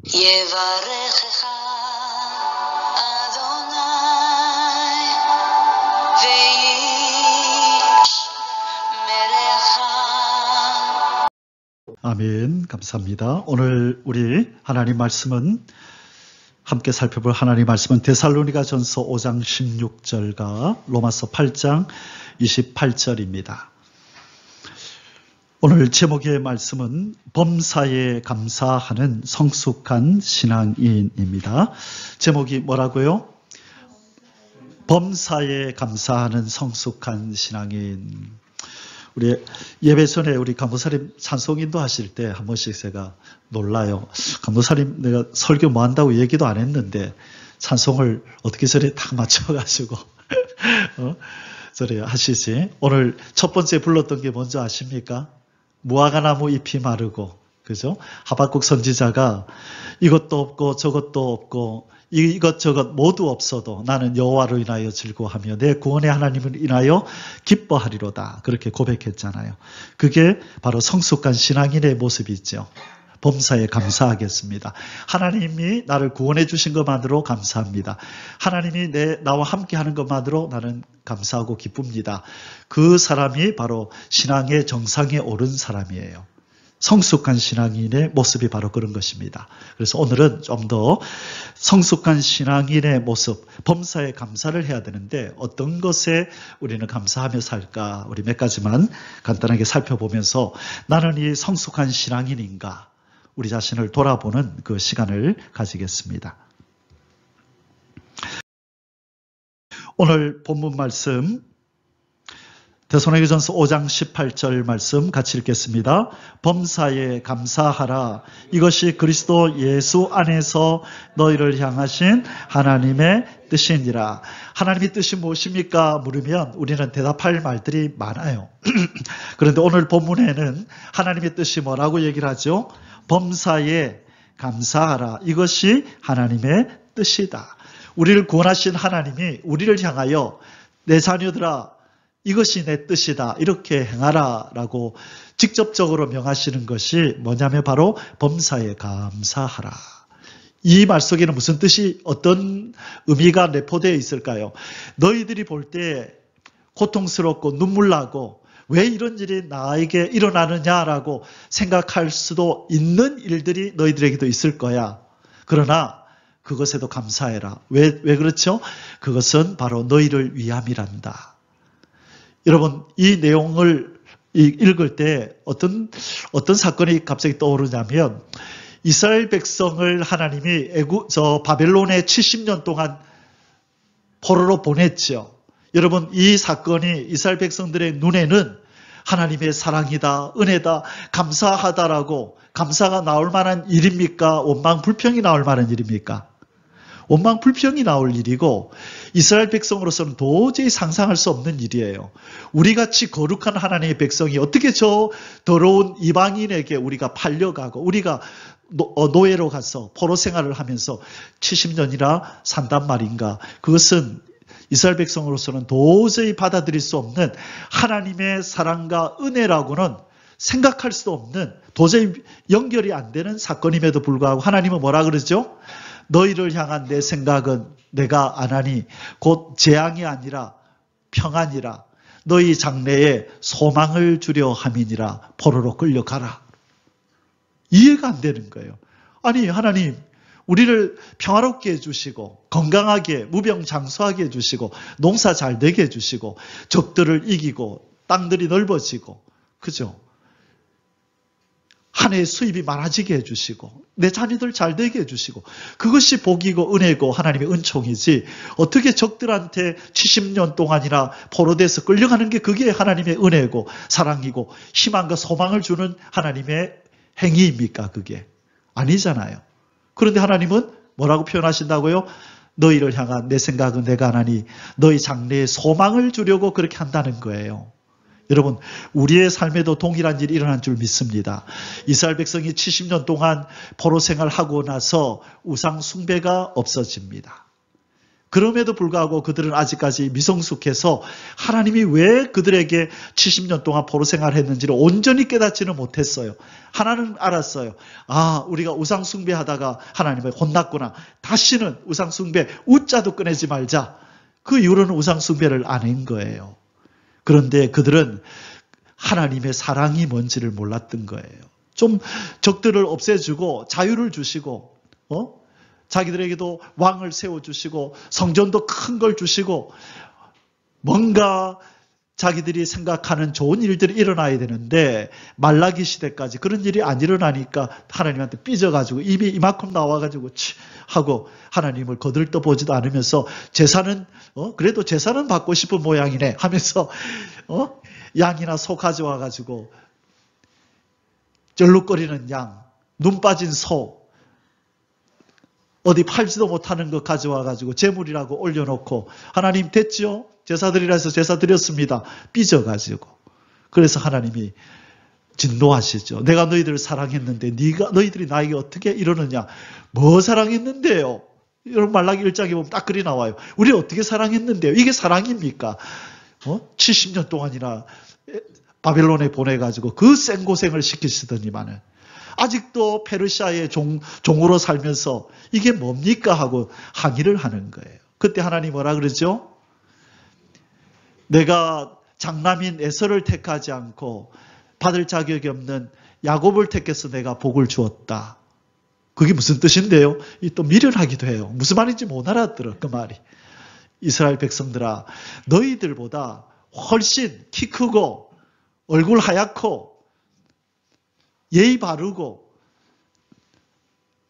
יברכך אדוני וישמרך. 아멘. 감사합니다. 오늘 우리 하나님 말씀은 함께 살펴볼 하나님 말씀은 데살로니가전서 5장 16절과 로마서 8장 28절입니다. 오늘 제목의 말씀은 범사에 감사하는 성숙한 신앙인입니다. 제목이 뭐라고요? 범사에 감사하는 성숙한 신앙인. 우리 예배 전에 우리 간부사님 찬송인도 하실 때 한 번씩 제가 놀라요. 간부사님 내가 설교 뭐 한다고 얘기도 안 했는데 찬송을 어떻게 저래 딱 맞춰가지고 저래 하시지. 오늘 첫 번째 불렀던 게 뭔지 아십니까? 무화과나무 잎이 마르고, 그죠? 하박국 선지자가 이것도 없고 저것도 없고 이것저것 모두 없어도 나는 여호와로 인하여 즐거워하며 내 구원의 하나님을 인하여 기뻐하리로다. 그렇게 고백했잖아요. 그게 바로 성숙한 신앙인의 모습이죠. 범사에 감사하겠습니다. 하나님이 나를 구원해 주신 것만으로 감사합니다. 하나님이 나와 함께 하는 것만으로 나는 감사하고 기쁩니다. 그 사람이 바로 신앙의 정상에 오른 사람이에요. 성숙한 신앙인의 모습이 바로 그런 것입니다. 그래서 오늘은 좀 더 성숙한 신앙인의 모습, 범사에 감사를 해야 되는데 어떤 것에 우리는 감사하며 살까? 우리 몇 가지만 간단하게 살펴보면서 나는 이 성숙한 신앙인인가? 우리 자신을 돌아보는 그 시간을 가지겠습니다. 오늘 본문 말씀 데살로니가전서 5장 18절 말씀 같이 읽겠습니다. 범사에 감사하라. 이것이 그리스도 예수 안에서 너희를 향하신 하나님의 뜻이니라. 하나님의 뜻이 무엇입니까? 물으면 우리는 대답할 말들이 많아요. 그런데 오늘 본문에는 하나님의 뜻이 뭐라고 얘기를 하죠? 범사에 감사하라. 이것이 하나님의 뜻이다. 우리를 구원하신 하나님이 우리를 향하여 내 자녀들아 이것이 내 뜻이다. 이렇게 행하라 라고 직접적으로 명하시는 것이 뭐냐면 바로 범사에 감사하라. 이 말 속에는 무슨 뜻이 어떤 의미가 내포되어 있을까요? 너희들이 볼 때 고통스럽고 눈물 나고 왜 이런 일이 나에게 일어나느냐라고 생각할 수도 있는 일들이 너희들에게도 있을 거야. 그러나 그것에도 감사해라. 왜 그렇죠? 그것은 바로 너희를 위함이란다. 여러분, 이 내용을 읽을 때 어떤 사건이 갑자기 떠오르냐면 이스라엘 백성을 하나님이 바벨론에 70년 동안 포로로 보냈죠. 여러분, 이 사건이 이스라엘 백성들의 눈에는 하나님의 사랑이다, 은혜다, 감사하다라고 감사가 나올 만한 일입니까? 원망 불평이 나올 만한 일입니까? 원망 불평이 나올 일이고 이스라엘 백성으로서는 도저히 상상할 수 없는 일이에요. 우리같이 거룩한 하나님의 백성이 어떻게 저 더러운 이방인에게 우리가 팔려가고 우리가 노예로 가서 포로 생활을 하면서 70년이나 산단 말인가. 그것은 이스라엘 백성으로서는 도저히 받아들일 수 없는 하나님의 사랑과 은혜라고는 생각할 수도 없는 도저히 연결이 안 되는 사건임에도 불구하고 하나님은 뭐라 그러죠? 너희를 향한 내 생각은 내가 안 하니 곧 재앙이 아니라 평안이라. 너희 장래에 소망을 주려 함이니라. 포로로 끌려가라. 이해가 안 되는 거예요. 아니 하나님 우리를 평화롭게 해주시고 건강하게 무병장수하게 해주시고 농사 잘 되게 해주시고 적들을 이기고 땅들이 넓어지고 그죠? 한 해 수입이 많아지게 해주시고 내 자녀들 잘 되게 해주시고 그것이 복이고 은혜고 하나님의 은총이지 어떻게 적들한테 70년 동안이나 포로돼서 끌려가는 게 그게 하나님의 은혜고 사랑이고 희망과 소망을 주는 하나님의 행위입니까? 그게 아니잖아요. 그런데 하나님은 뭐라고 표현하신다고요? 너희를 향한 내 생각은 내가 안 하니 너희 장래에 소망을 주려고 그렇게 한다는 거예요. 여러분 우리의 삶에도 동일한 일이 일어난 줄 믿습니다. 이스라엘 백성이 70년 동안 포로 생활하고 나서 우상 숭배가 없어집니다. 그럼에도 불구하고 그들은 아직까지 미성숙해서 하나님이 왜 그들에게 70년 동안 포로 생활을 했는지를 온전히 깨닫지는 못했어요. 하나는 알았어요. 아, 우리가 우상숭배하다가 하나님을 혼났구나. 다시는 우상숭배 우자도 꺼내지 말자. 그 이후로는 우상숭배를 안 한 거예요. 그런데 그들은 하나님의 사랑이 뭔지를 몰랐던 거예요. 좀 적들을 없애주고 자유를 주시고 자기들에게도 왕을 세워주시고 성전도 큰 걸 주시고 뭔가 자기들이 생각하는 좋은 일들이 일어나야 되는데 말라기 시대까지 그런 일이 안 일어나니까 하나님한테 삐져가지고 입이 이만큼 나와가지고 하고 하나님을 거들떠보지도 않으면서 제사는 그래도 제사는 받고 싶은 모양이네 하면서 양이나 소 가져와가지고 절룩거리는 양, 눈 빠진 소 어디 팔지도 못하는 거 가져와가지고 제물이라고 올려놓고 하나님 됐죠? 제사드리라 해서 제사 드렸습니다. 삐져가지고. 그래서 하나님이 진노하시죠. 내가 너희들을 사랑했는데 너희들이 나에게 어떻게 이러느냐. 뭐 사랑했는데요? 여러분 말라기 1장에 보면 딱 글이 나와요. 우리 어떻게 사랑했는데요? 이게 사랑입니까? 70년 동안이나 바벨론에 보내가지고 그 생고생을 시키시더니만은 아직도 페르시아의 종으로 살면서 이게 뭡니까 하고 항의를 하는 거예요. 그때 하나님 뭐라 그러죠? 내가 장남인 에서를 택하지 않고 받을 자격이 없는 야곱을 택해서 내가 복을 주었다. 그게 무슨 뜻인데요? 또 미련하기도 해요. 무슨 말인지 못 알아들어 그 말이. 이스라엘 백성들아, 너희들보다 훨씬 키 크고 얼굴 하얗고 예의 바르고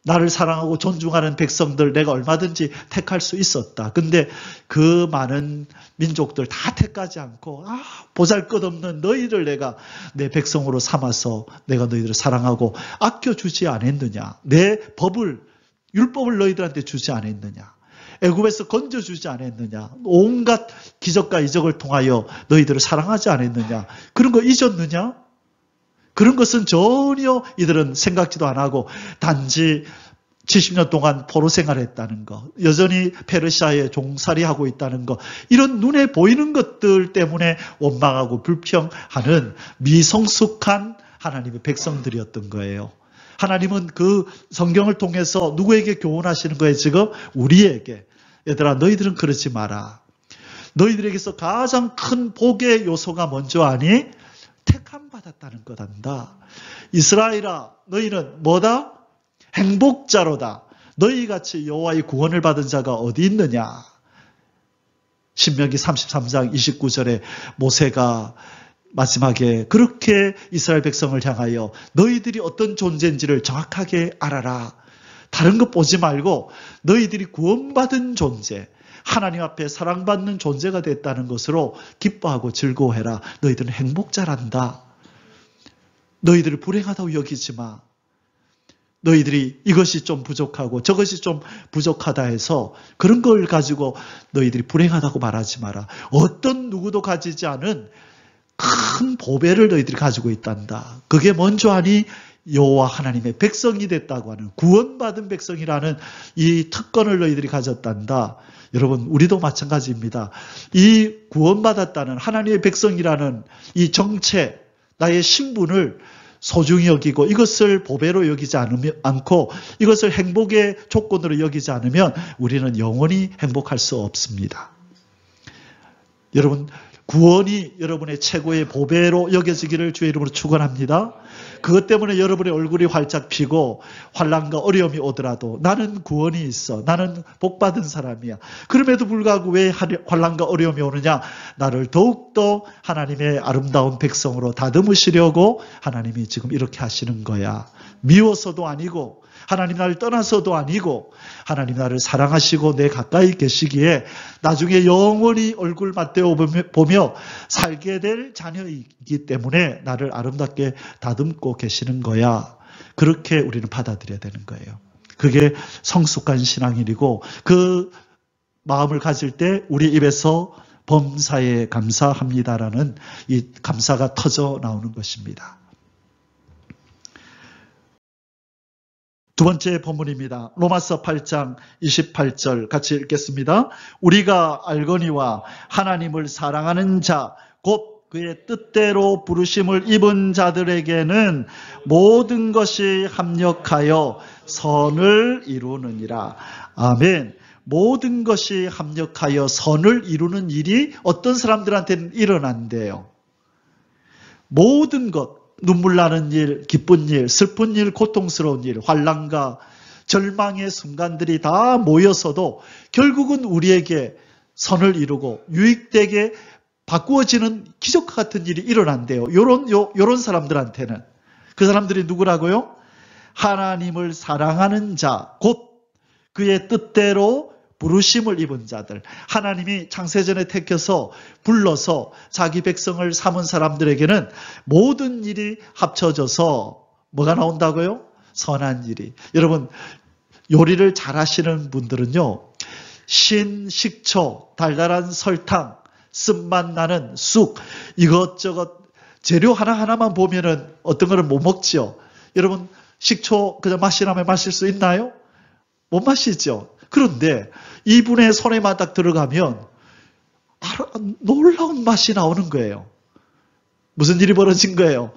나를 사랑하고 존중하는 백성들 내가 얼마든지 택할 수 있었다. 근데 그 많은 민족들 다 택하지 않고 보잘것없는 너희를 내가 내 백성으로 삼아서 내가 너희들을 사랑하고 아껴주지 않았느냐. 내 율법을 너희들한테 주지 않았느냐. 애굽에서 건져주지 않았느냐. 온갖 기적과 이적을 통하여 너희들을 사랑하지 않았느냐. 그런 거 잊었느냐? 그런 것은 전혀 이들은 생각지도 안 하고 단지 70년 동안 포로 생활했다는 것, 여전히 페르시아에 종살이하고 있다는 것, 이런 눈에 보이는 것들 때문에 원망하고 불평하는 미성숙한 하나님의 백성들이었던 거예요. 하나님은 그 성경을 통해서 누구에게 교훈하시는 거예요? 지금 우리에게. 얘들아, 너희들은 그러지 마라. 너희들에게서 가장 큰 복의 요소가 뭔지 아니? 택함 받았다는 것 안다. 이스라엘아, 너희는 뭐다? 행복자로다. 너희같이 여호와의 구원을 받은 자가 어디 있느냐? 신명기 33장 29절에 모세가 마지막에 그렇게 이스라엘 백성을 향하여 너희들이 어떤 존재인지를 정확하게 알아라. 다른 것 보지 말고 너희들이 구원받은 존재, 하나님 앞에 사랑받는 존재가 됐다는 것으로 기뻐하고 즐거워해라. 너희들은 행복자란다. 너희들을 불행하다고 여기지 마. 너희들이 이것이 좀 부족하고 저것이 좀 부족하다 해서 그런 걸 가지고 너희들이 불행하다고 말하지 마라. 어떤 누구도 가지지 않은 큰 보배를 너희들이 가지고 있단다. 그게 뭔지 아니? 여호와 하나님의 백성이 됐다고 하는, 구원받은 백성이라는 이 특권을 너희들이 가졌단다. 여러분, 우리도 마찬가지입니다. 이 구원받았다는 하나님의 백성이라는 이 정체, 나의 신분을 소중히 여기고 이것을 보배로 여기지 않고 이것을 행복의 조건으로 여기지 않으면 우리는 영원히 행복할 수 없습니다. 여러분, 구원이 여러분의 최고의 보배로 여겨지기를 주의 이름으로 축원합니다. 그것 때문에 여러분의 얼굴이 활짝 피고 환난과 어려움이 오더라도 나는 구원이 있어. 나는 복받은 사람이야. 그럼에도 불구하고 왜 환난과 어려움이 오느냐? 나를 더욱더 하나님의 아름다운 백성으로 다듬으시려고 하나님이 지금 이렇게 하시는 거야. 미워서도 아니고 하나님 나를 떠나서도 아니고 하나님 나를 사랑하시고 내 가까이 계시기에 나중에 영원히 얼굴 맞대어 보며 살게 될 자녀이기 때문에 나를 아름답게 다듬고 계시는 거야. 그렇게 우리는 받아들여야 되는 거예요. 그게 성숙한 신앙인이고 그 마음을 가질 때 우리 입에서 범사에 감사합니다라는 이 감사가 터져 나오는 것입니다. 두 번째 본문입니다. 로마서 8장 28절 같이 읽겠습니다. 우리가 알거니와 하나님을 사랑하는 자, 곧 그의 뜻대로 부르심을 입은 자들에게는 모든 것이 합력하여 선을 이루느니라. 아멘. 모든 것이 합력하여 선을 이루는 일이 어떤 사람들한테는 일어난대요. 모든 것, 눈물 나는 일, 기쁜 일, 슬픈 일, 고통스러운 일, 환난과 절망의 순간들이 다 모여서도 결국은 우리에게 선을 이루고 유익되게 바꾸어지는 기적과 같은 일이 일어난대요. 요런 사람들한테는. 그 사람들이 누구라고요? 하나님을 사랑하는 자, 곧 그의 뜻대로 부르심을 입은 자들. 하나님이 창세전에 택해서 불러서 자기 백성을 삼은 사람들에게는 모든 일이 합쳐져서 뭐가 나온다고요? 선한 일이. 여러분, 요리를 잘 하시는 분들은요, 식초, 달달한 설탕, 쓴맛 나는 쑥, 이것저것 재료 하나하나만 보면은 어떤 거를 못 먹죠. 여러분, 식초 그냥 마시라면 마실 수 있나요? 못 마시죠. 그런데 이분의 손에만 딱 들어가면 놀라운 맛이 나오는 거예요. 무슨 일이 벌어진 거예요?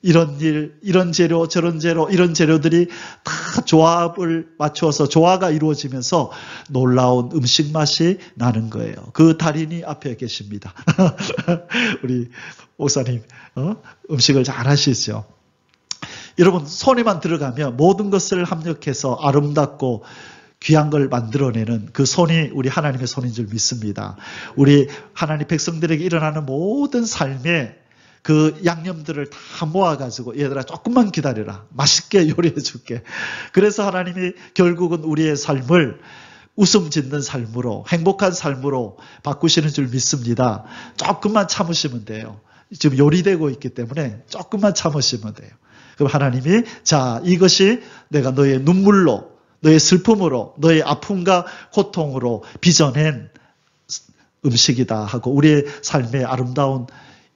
이런 일, 이런 재료, 저런 재료, 이런 재료들이 다 조합을 맞추어서 조화가 이루어지면서 놀라운 음식 맛이 나는 거예요. 그 달인이 앞에 계십니다. 우리 목사님, 음식을 잘 하시죠. 여러분, 손에만 들어가면 모든 것을 합력해서 아름답고 귀한 걸 만들어내는 그 손이 우리 하나님의 손인 줄 믿습니다. 우리 하나님 백성들에게 일어나는 모든 삶의 그 양념들을 다 모아가지고 얘들아 조금만 기다려라. 맛있게 요리해 줄게. 그래서 하나님이 결국은 우리의 삶을 웃음 짓는 삶으로, 행복한 삶으로 바꾸시는 줄 믿습니다. 조금만 참으시면 돼요. 지금 요리되고 있기 때문에 조금만 참으시면 돼요. 그럼 하나님이 자, 이것이 내가 너의 눈물로, 너의 슬픔으로, 너의 아픔과 고통으로 빚어낸 음식이다 하고 우리의 삶의 아름다운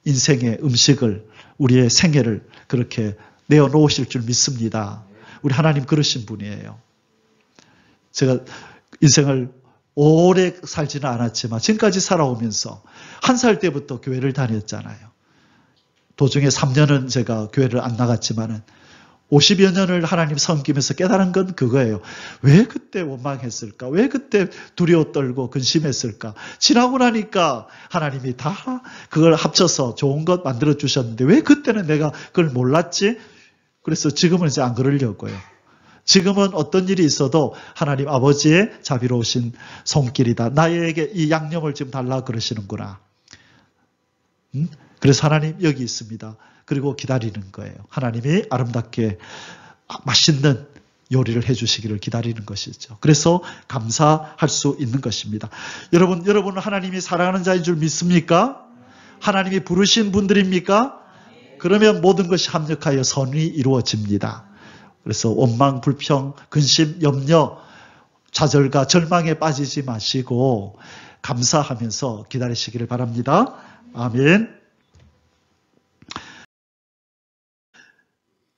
인생의 음식을, 우리의 생애를 그렇게 내어놓으실 줄 믿습니다. 우리 하나님 그러신 분이에요. 제가 인생을 오래 살지는 않았지만 지금까지 살아오면서 1살 때부터 교회를 다녔잖아요. 도중에 3년은 제가 교회를 안 나갔지만은 50여 년을 하나님 섬기면서 깨달은 건 그거예요. 왜 그때 원망했을까? 왜 그때 두려워 떨고 근심했을까? 지나고 나니까 하나님이 다 그걸 합쳐서 좋은 것 만들어 주셨는데 왜 그때는 내가 그걸 몰랐지? 그래서 지금은 이제 안 그러려고요. 지금은 어떤 일이 있어도 하나님 아버지의 자비로우신 손길이다. 나에게 이 양념을 지금 달라 그러시는구나. 그래서 하나님 여기 있습니다. 그리고 기다리는 거예요. 하나님이 아름답게 맛있는 요리를 해주시기를 기다리는 것이죠. 그래서 감사할 수 있는 것입니다. 여러분은 하나님이 사랑하는 자인 줄 믿습니까? 하나님이 부르신 분들입니까? 그러면 모든 것이 합력하여 선이 이루어집니다. 그래서 원망, 불평, 근심, 염려, 좌절과 절망에 빠지지 마시고 감사하면서 기다리시기를 바랍니다. 아멘.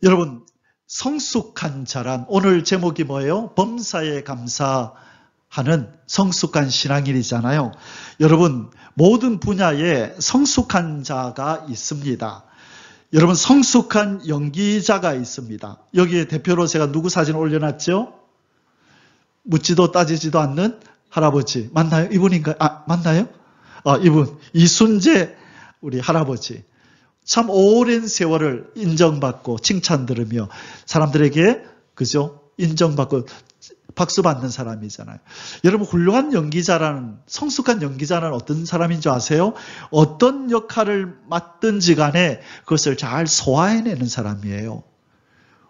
여러분, 성숙한 자란, 오늘 제목이 뭐예요? 범사에 감사하는 성숙한 신앙인이잖아요. 여러분, 모든 분야에 성숙한 자가 있습니다. 여러분, 성숙한 연기자가 있습니다. 여기에 대표로 제가 누구 사진 올려놨죠? 묻지도 따지지도 않는 할아버지. 맞나요? 이분인가요? 맞나요? 이분. 이순재 우리 할아버지. 참 오랜 세월을 인정받고 칭찬 들으며 사람들에게 그죠? 인정받고 박수 받는 사람이잖아요. 여러분, 훌륭한 연기자라는, 성숙한 연기자는 어떤 사람인 줄 아세요? 어떤 역할을 맡든지 간에 그것을 잘 소화해내는 사람이에요.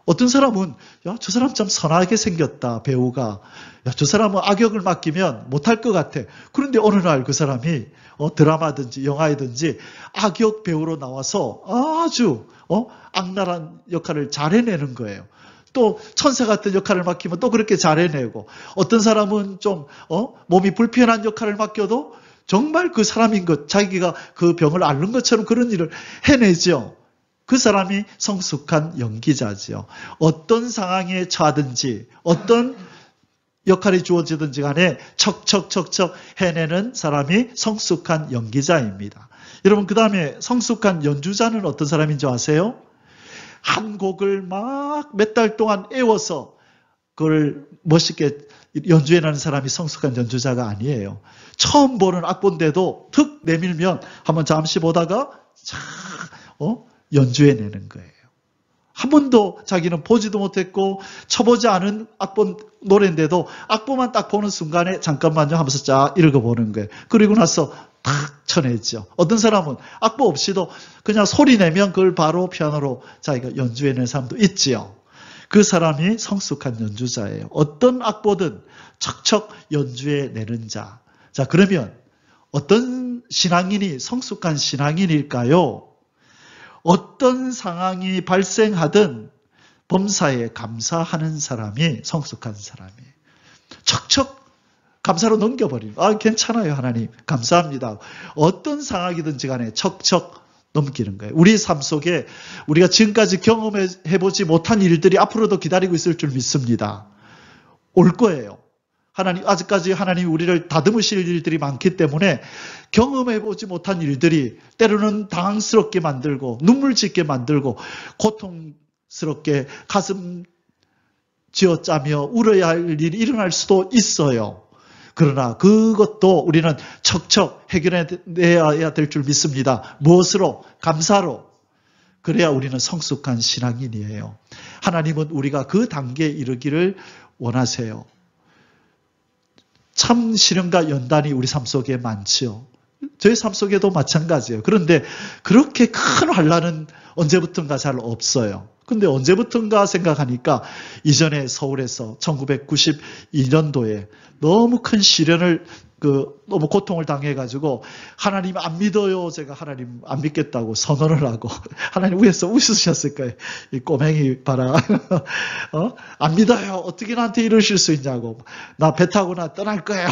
어떤 사람은 야, 저 사람 참 선하게 생겼다, 배우가. 야, 저 사람은 악역을 맡기면 못할 것 같아. 그런데 어느 날 그 사람이 드라마든지 영화이든지 악역 배우로 나와서 아주 악랄한 역할을 잘 해내는 거예요. 또 천사 같은 역할을 맡기면 또 그렇게 잘 해내고, 어떤 사람은 좀 몸이 불편한 역할을 맡겨도 정말 그 사람인 것, 자기가 그 병을 앓는 것처럼 그런 일을 해내죠. 그 사람이 성숙한 연기자지요. 어떤 상황에 처하든지 어떤 역할이 주어지든지 간에 척척척척 해내는 사람이 성숙한 연기자입니다. 여러분, 그 다음에 성숙한 연주자는 어떤 사람인 줄 아세요? 한 곡을 막 몇 달 동안 애워서 그걸 멋있게 연주해내는 사람이 성숙한 연주자가 아니에요. 처음 보는 악보인데도 툭 내밀면 한번 잠시 보다가 쫙 연주해내는 거예요. 한 번도 자기는 보지도 못했고 쳐보지 않은 악보 노래인데도 악보만 딱 보는 순간에 잠깐만요 하면서 쫙 읽어보는 거예요. 그리고 나서 탁 쳐내죠. 어떤 사람은 악보 없이도 그냥 소리 내면 그걸 바로 피아노로 자기가 연주해내는 사람도 있지요. 그 사람이 성숙한 연주자예요. 어떤 악보든 척척 연주해내는 자. 자, 그러면 어떤 신앙인이 성숙한 신앙인일까요? 어떤 상황이 발생하든 범사에 감사하는 사람이 성숙한 사람이에요. 척척 감사로 넘겨버리는. 괜찮아요 하나님 감사합니다. 어떤 상황이든지 간에 척척 넘기는 거예요. 우리 삶 속에 우리가 지금까지 경험해보지 못한 일들이 앞으로도 기다리고 있을 줄 믿습니다. 올 거예요. 하나님, 아직까지 하나님이 우리를 다듬으실 일들이 많기 때문에 경험해보지 못한 일들이 때로는 당황스럽게 만들고 눈물 짓게 만들고 고통스럽게 가슴 쥐어짜며 울어야 할 일이 일어날 수도 있어요. 그러나 그것도 우리는 척척 해결해내야 될 줄 믿습니다. 무엇으로? 감사로. 그래야 우리는 성숙한 신앙인이에요. 하나님은 우리가 그 단계에 이르기를 원하세요. 참 시련과 연단이 우리 삶 속에 많지요. 저희 삶 속에도 마찬가지예요. 그런데 그렇게 큰 환난은 언제부턴가 잘 없어요. 근데 언제부턴가 생각하니까 이전에 서울에서 1992년도에 너무 큰 시련을 너무 고통을 당해가지고 하나님 안 믿어요. 제가 하나님 안 믿겠다고 선언을 하고 하나님 위에서 웃으셨을 거예요. 이 꼬맹이 봐라. 안 믿어요. 어떻게 나한테 이러실 수 있냐고. 나 배 타고 나 떠날 거예요.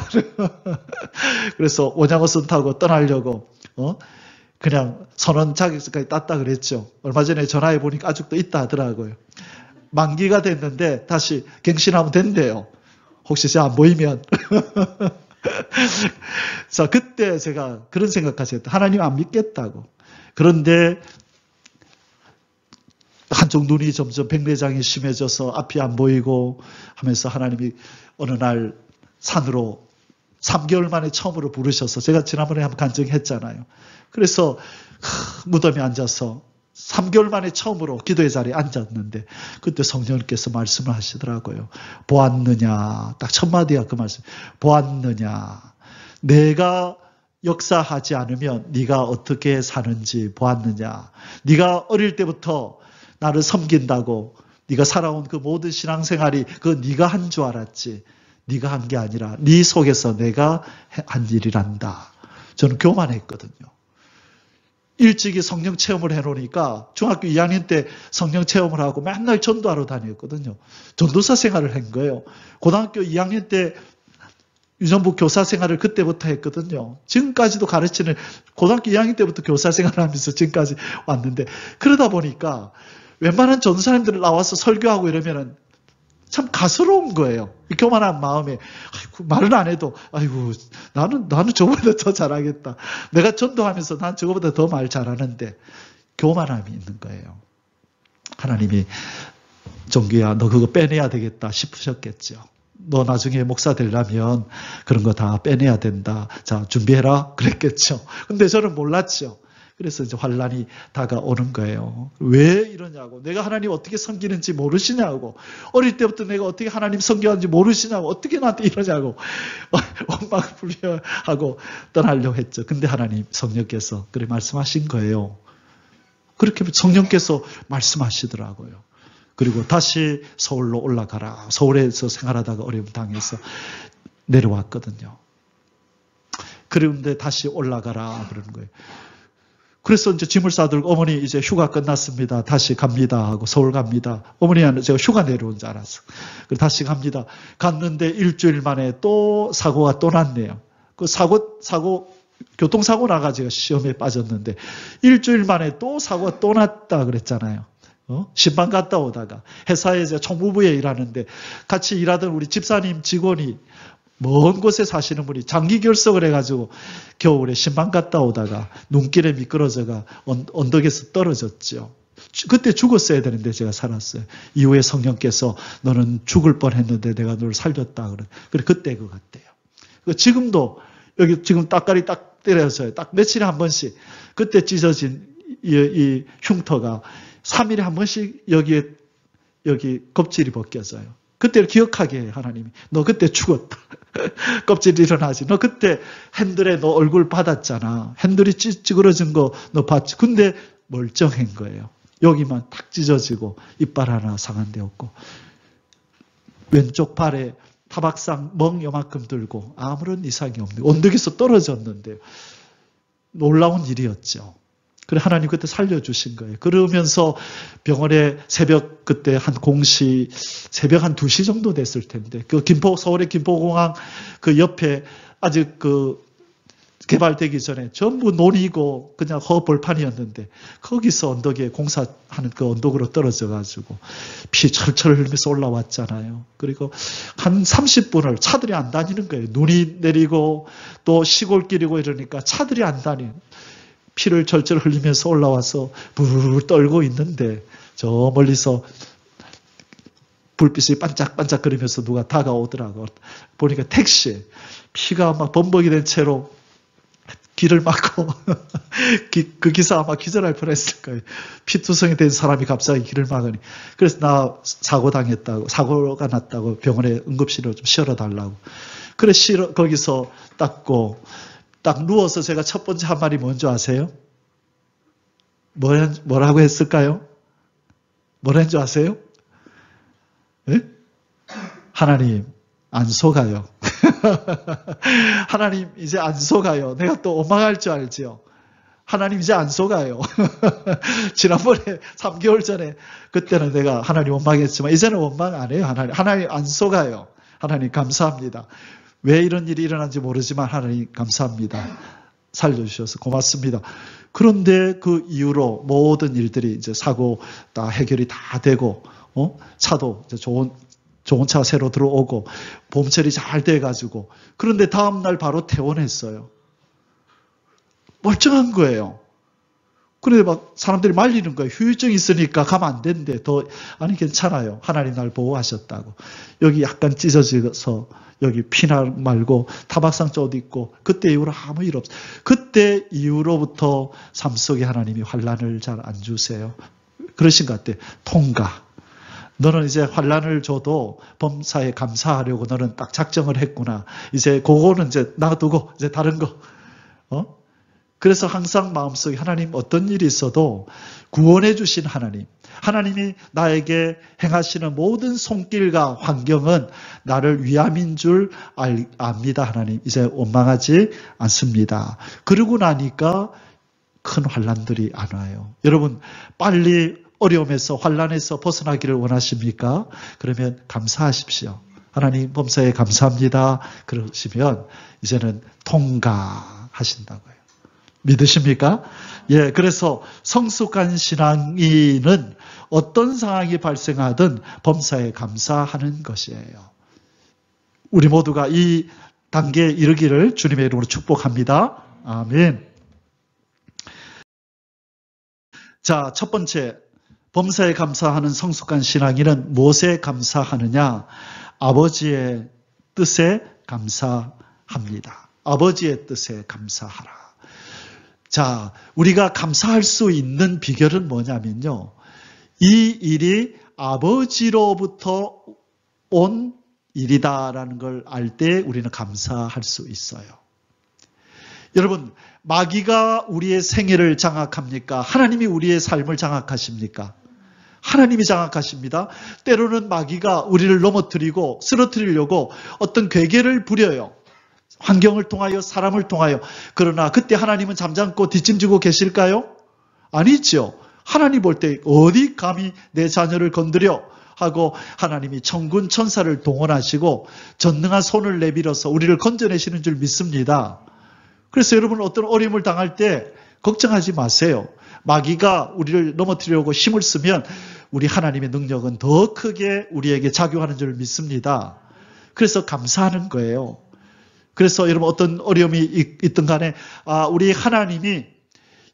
그래서 원양어선 타고 떠나려고 그냥 선언 자격증까지 땄다 그랬죠. 얼마 전에 전화해 보니까 아직도 있다 하더라고요. 만기가 됐는데 다시 갱신하면 된대요. 혹시 제가 안 보이면. 자, 그때 제가 그런 생각하셨다. 하나님 안 믿겠다고. 그런데 한쪽 눈이 점점 백내장이 심해져서 앞이 안 보이고 하면서 하나님이 어느 날 산으로 3개월 만에 처음으로 부르셔서 제가 지난번에 한번 간증했잖아요. 그래서 무덤에 앉아서 3개월 만에 처음으로 기도의 자리에 앉았는데 그때 성령님께서 말씀을 하시더라고요. 보았느냐. 딱 첫 마디가 그 말씀. 보았느냐. 내가 역사하지 않으면 네가 어떻게 사는지 보았느냐. 네가 어릴 때부터 나를 섬긴다고 네가 살아온 그 모든 신앙생활이 그 네가 한 줄 알았지. 네가 한 게 아니라 네 속에서 내가 한 일이란다. 저는 교만했거든요. 일찍이 성령 체험을 해놓으니까 중학교 2학년 때 성령 체험을 하고 맨날 전도하러 다녔거든요. 전도사 생활을 한 거예요. 고등학교 2학년 때 유전부 교사 생활을 그때부터 했거든요. 지금까지도 가르치는 고등학교 2학년 때부터 교사 생활을 하면서 지금까지 왔는데 그러다 보니까 웬만한 전도사님들 나와서 설교하고 이러면은 참 가스러운 거예요. 교만한 마음에 아이고, 말은 안 해도 아이고 나는 저거보다 더 잘하겠다. 내가 전도하면서 난 저거보다 더 말 잘하는데 교만함이 있는 거예요. 하나님이 종규야 너 그거 빼내야 되겠다 싶으셨겠죠. 너 나중에 목사 되려면 그런 거 다 빼내야 된다. 자 준비해라 그랬겠죠. 근데 저는 몰랐죠. 그래서 이제 환란이 다가오는 거예요. 왜 이러냐고. 내가 하나님 어떻게 섬기는지 모르시냐고. 어릴 때부터 내가 어떻게 하나님 섬겨하는지 모르시냐고. 어떻게 나한테 이러냐고. 원망을 불려하고 떠나려고 했죠. 근데 하나님 성령께서 그래 말씀하신 거예요. 그렇게 성령께서 말씀하시더라고요. 그리고 다시 서울로 올라가라. 서울에서 생활하다가 어려움 당해서 내려왔거든요. 그런데 다시 올라가라 그러는 거예요. 그래서 이제 짐을 싸들고 어머니 이제 휴가 끝났습니다. 다시 갑니다 하고 서울 갑니다. 어머니는 제가 휴가 내려온 줄 알았어. 그래서 다시 갑니다. 갔는데 일주일 만에 또 사고가 또 났네요. 그 사고 교통사고 나가지고 시험에 빠졌는데 일주일 만에 또 사고가 또 났다 그랬잖아요. 신방 갔다 오다가 회사에 이제 총무부에 일하는데 같이 일하던 우리 집사님 직원이 먼 곳에 사시는 분이 장기 결석을 해가지고 겨울에 신방 갔다 오다가 눈길에 미끄러져가 언덕에서 떨어졌죠. 그때 죽었어야 되는데 제가 살았어요. 이후에 성령께서 너는 죽을 뻔했는데 내가 너를 살렸다. 그래 그때 그거 같대요. 지금도 여기 지금 따까리 딱 때려서요. 딱 며칠에 한 번씩 그때 찢어진 이 흉터가 3일에 한 번씩 여기 껍질이 벗겨져요. 그때를 기억하게 해요, 하나님이. 너 그때 죽었다. 껍질이 일어나지. 너 그때 핸들에 너 얼굴 받았잖아. 핸들이 찌그러진 거 너 봤지. 근데 멀쩡한 거예요. 여기만 탁 찢어지고 이빨 하나 상한 데 없고 왼쪽 팔에 타박상 멍 요만큼 들고 아무런 이상이 없는 언덕에서 떨어졌는데 놀라운 일이었죠. 그래 하나님 그때 살려주신 거예요. 그러면서 병원에 새벽 그때 한 공시 새벽 한 2시 정도 됐을 텐데 그 서울의 김포공항 그 옆에 아직 그 개발되기 전에 전부 논이고 그냥 허벌판이었는데 거기서 언덕에 공사하는 그 언덕으로 떨어져 가지고 피 철철 흘리면서 올라왔잖아요. 그리고 한 30분을 차들이 안 다니는 거예요. 눈이 내리고 또 시골길이고 이러니까 차들이 안 다니는 피를 절절 흘리면서 올라와서 부르르 떨고 있는데 저 멀리서 불빛이 반짝반짝거리면서 누가 다가오더라고. 보니까 택시 피가 막 범벅이 된 채로 길을 막고 그 기사 아마 기절할 뻔했을 거예요. 피투성이 된 사람이 갑자기 길을 막으니. 그래서 나 사고가 났다고 병원에 응급실로 좀 실어달라고. 그래 거기서 닦고 딱 누워서 제가 첫 번째 한 말이 뭔지 아세요? 뭐라고 했을까요? 뭐라 했는지 아세요? 네? 하나님 안 속아요. 하나님 이제 안 속아요. 내가 또 원망할 줄 알지요. 하나님 이제 안 속아요. 지난번에 3개월 전에 그때는 내가 하나님 원망했지만 이제는 원망 안 해요. 하나님 안 속아요. 하나님 감사합니다. 왜 이런 일이 일어난지 모르지만 하나님 감사합니다. 살려주셔서 고맙습니다. 그런데 그 이후로 모든 일들이 이제 사고 다 해결이 다 되고 차도 이제 좋은 차가 새로 들어오고 봄철이 잘 돼가지고 그런데 다음날 바로 퇴원했어요. 멀쩡한 거예요. 그런데 막 사람들이 말리는 거예요. 후유증이 있으니까 가면 안 된대. 아니 괜찮아요. 하나님 날 보호하셨다고. 여기 약간 찢어져서 여기 피나 말고 타박상 쪽 있고 그때 이후로 아무 일 없어요. 그때 이후로부터 삶 속에 하나님이 환난을 잘 안 주세요. 그러신 것 같아요. 통과. 너는 이제 환난을 줘도 범사에 감사하려고 너는 딱 작정을 했구나. 이제 그거는 이제 놔두고 이제 다른 거. 그래서 항상 마음속에 하나님 어떤 일이 있어도 구원해 주신 하나님. 하나님이 나에게 행하시는 모든 손길과 환경은 나를 위함인 줄 압니다. 하나님 이제 원망하지 않습니다. 그러고 나니까 큰 환난들이 안 와요. 여러분 빨리 어려움에서 환난에서 벗어나기를 원하십니까? 그러면 감사하십시오. 하나님 범사에 감사합니다. 그러시면 이제는 통과하신다고요. 믿으십니까? 예, 그래서 성숙한 신앙인은 어떤 상황이 발생하든 범사에 감사하는 것이에요. 우리 모두가 이 단계에 이르기를 주님의 이름으로 축복합니다. 아멘. 자, 첫 번째, 범사에 감사하는 성숙한 신앙인은 무엇에 감사하느냐? 아버지의 뜻에 감사합니다. 아버지의 뜻에 감사하라. 자, 우리가 감사할 수 있는 비결은 뭐냐면요. 이 일이 아버지로부터 온 일이다라는 걸 알 때 우리는 감사할 수 있어요. 여러분, 마귀가 우리의 생애를 장악합니까? 하나님이 우리의 삶을 장악하십니까? 하나님이 장악하십니다. 때로는 마귀가 우리를 넘어뜨리고 쓰러뜨리려고 어떤 괴계를 부려요. 환경을 통하여 사람을 통하여. 그러나 그때 하나님은 잠잠고 뒷짐지고 계실까요? 아니죠. 하나님 볼 때 어디 감히 내 자녀를 건드려 하고 하나님이 천군 천사를 동원하시고 전능한 손을 내밀어서 우리를 건져내시는 줄 믿습니다. 그래서 여러분 어떤 어려움을 당할 때 걱정하지 마세요. 마귀가 우리를 넘어뜨리려고 힘을 쓰면 우리 하나님의 능력은 더 크게 우리에게 작용하는 줄 믿습니다. 그래서 감사하는 거예요. 그래서 여러분 어떤 어려움이 있든 간에 우리 하나님이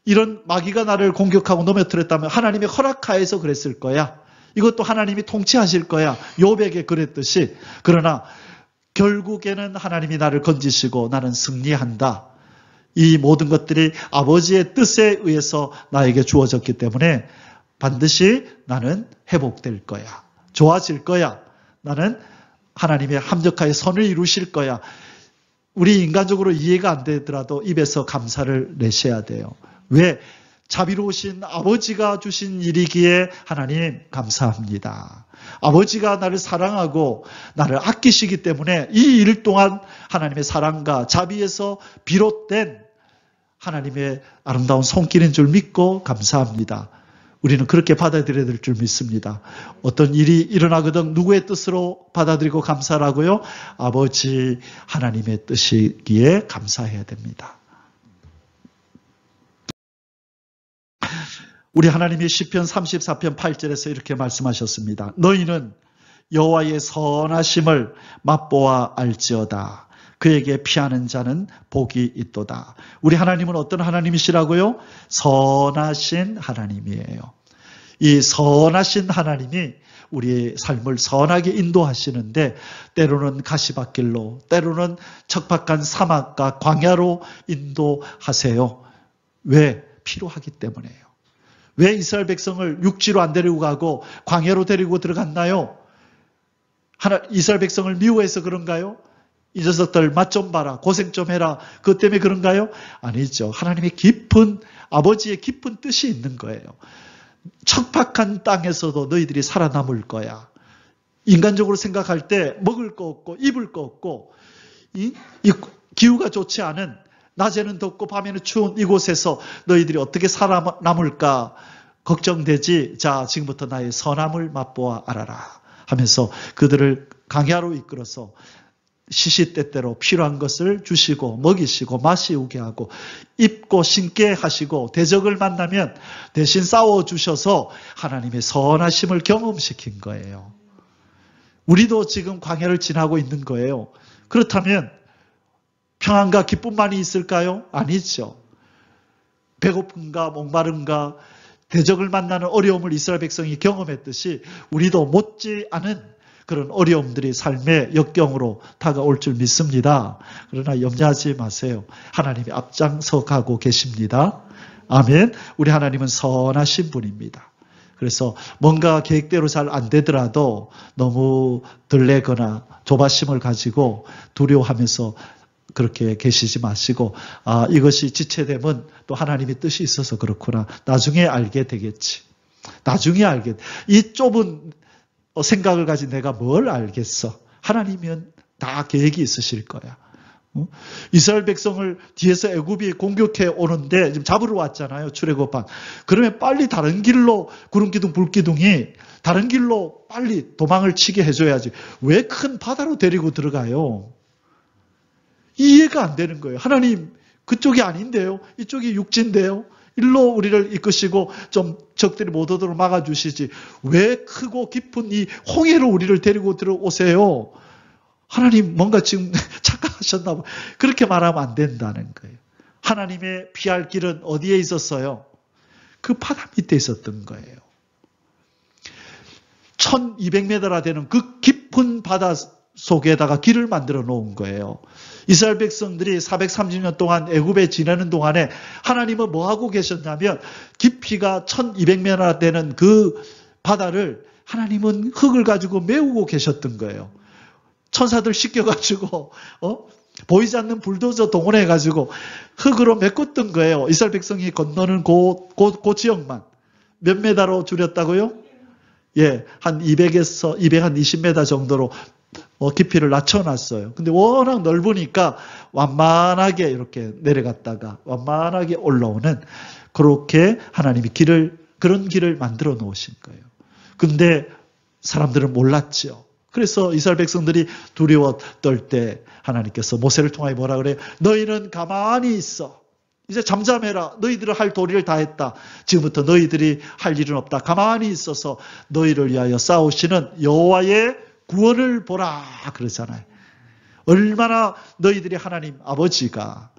이런 마귀가 나를 공격하고 넘어뜨렸다면 하나님이 허락하여서 그랬을 거야. 이것도 하나님이 통치하실 거야. 욥에게 그랬듯이. 그러나 결국에는 하나님이 나를 건지시고 나는 승리한다. 이 모든 것들이 아버지의 뜻에 의해서 나에게 주어졌기 때문에 반드시 나는 회복될 거야. 좋아질 거야. 나는 하나님의 합력하여 선을 이루실 거야. 우리 인간적으로 이해가 안 되더라도 입에서 감사를 내셔야 돼요. 왜? 자비로우신 아버지가 주신 일이기에 하나님 감사합니다. 아버지가 나를 사랑하고 나를 아끼시기 때문에 이 일 동안 하나님의 사랑과 자비에서 비롯된 하나님의 아름다운 손길인 줄 믿고 감사합니다. 우리는 그렇게 받아들여야 될 줄 믿습니다. 어떤 일이 일어나거든 누구의 뜻으로 받아들이고 감사하고요? 아버지 하나님의 뜻이기에 감사해야 됩니다. 우리 하나님이 시편 34편 8절에서 이렇게 말씀하셨습니다. 너희는 여호와의 선하심을 맛보아 알지어다. 그에게 피하는 자는 복이 있도다. 우리 하나님은 어떤 하나님이시라고요? 선하신 하나님이에요. 이 선하신 하나님이 우리의 삶을 선하게 인도하시는데 때로는 가시밭길로, 때로는 척박한 사막과 광야로 인도하세요. 왜? 필요하기 때문에요. 왜 이스라엘 백성을 육지로 안 데리고 가고 광야로 데리고 들어갔나요? 이스라엘 백성을 미워해서 그런가요? 이 녀석들 맛 좀 봐라, 고생 좀 해라, 그것 때문에 그런가요? 아니죠. 하나님의 깊은, 아버지의 깊은 뜻이 있는 거예요. 척박한 땅에서도 너희들이 살아남을 거야. 인간적으로 생각할 때 먹을 거 없고 입을 거 없고 이 기후가 좋지 않은, 낮에는 덥고 밤에는 추운 이곳에서 너희들이 어떻게 살아남을까 걱정되지. 자, 지금부터 나의 선함을 맛보아 알아라 하면서 그들을 광야로 이끌어서 시시때때로 필요한 것을 주시고 먹이시고 마시우게 하고 입고 신게 하시고 대적을 만나면 대신 싸워주셔서 하나님의 선하심을 경험시킨 거예요. 우리도 지금 광야를 지나고 있는 거예요. 그렇다면 평안과 기쁨만이 있을까요? 아니죠. 배고픔과 목마름과 대적을 만나는 어려움을 이스라엘 백성이 경험했듯이 우리도 못지 않은 그런 어려움들이 삶의 역경으로 다가올 줄 믿습니다. 그러나 염려하지 마세요. 하나님이 앞장서 가고 계십니다. 아멘. 우리 하나님은 선하신 분입니다. 그래서 뭔가 계획대로 잘 안 되더라도 너무 들레거나 조바심을 가지고 두려워하면서 그렇게 계시지 마시고, 이것이 지체되면 또 하나님의 뜻이 있어서 그렇구나. 나중에 알게 되겠지. 나중에 알게. 이 좁은 생각을 가진 내가 뭘 알겠어. 하나님은 다 계획이 있으실 거야. 이스라엘 백성을 뒤에서 애굽이 공격해 오는데 지금 잡으러 왔잖아요. 출애굽한. 그러면 빨리 다른 길로 구름기둥 불기둥이 다른 길로 빨리 도망을 치게 해줘야지. 왜 큰 바다로 데리고 들어가요? 이해가 안 되는 거예요. 하나님 그쪽이 아닌데요. 이쪽이 육지인데요. 일로 우리를 이끄시고 좀 적들이 못 오도록 막아주시지. 왜 크고 깊은 이 홍해로 우리를 데리고 들어오세요? 하나님 뭔가 지금 착각하셨나 봐. 그렇게 말하면 안 된다는 거예요. 하나님의 피할 길은 어디에 있었어요? 그 바다 밑에 있었던 거예요. 1200m나 되는 그 깊은 바다 속에다가 길을 만들어 놓은 거예요. 이스라엘 백성들이 430년 동안 애굽에 지내는 동안에 하나님은 뭐 하고 계셨냐면 깊이가 1200m나 되는 그 바다를 하나님은 흙을 가지고 메우고 계셨던 거예요. 천사들 시켜가지고 보이지 않는 불도저 동원해가지고 흙으로 메꿨던 거예요. 이스라엘 백성이 건너는 그 지역만. 몇 메다로 줄였다고요? 예, 한 200에서 220m 정도로 깊이를 낮춰놨어요. 근데 워낙 넓으니까 완만하게 이렇게 내려갔다가 완만하게 올라오는 그렇게 하나님이 그런 길을 만들어 놓으신 거예요. 근데 사람들은 몰랐죠. 그래서 이스라엘 백성들이 두려워 떨 때 하나님께서 모세를 통하여 뭐라 그래요? 너희는 가만히 있어. 이제 잠잠해라. 너희들은 할 도리를 다 했다. 지금부터 너희들이 할 일은 없다. 가만히 있어서 너희를 위하여 싸우시는 여호와의 구원을 보라. 그러잖아요. 얼마나 너희들이 하나님 아버지가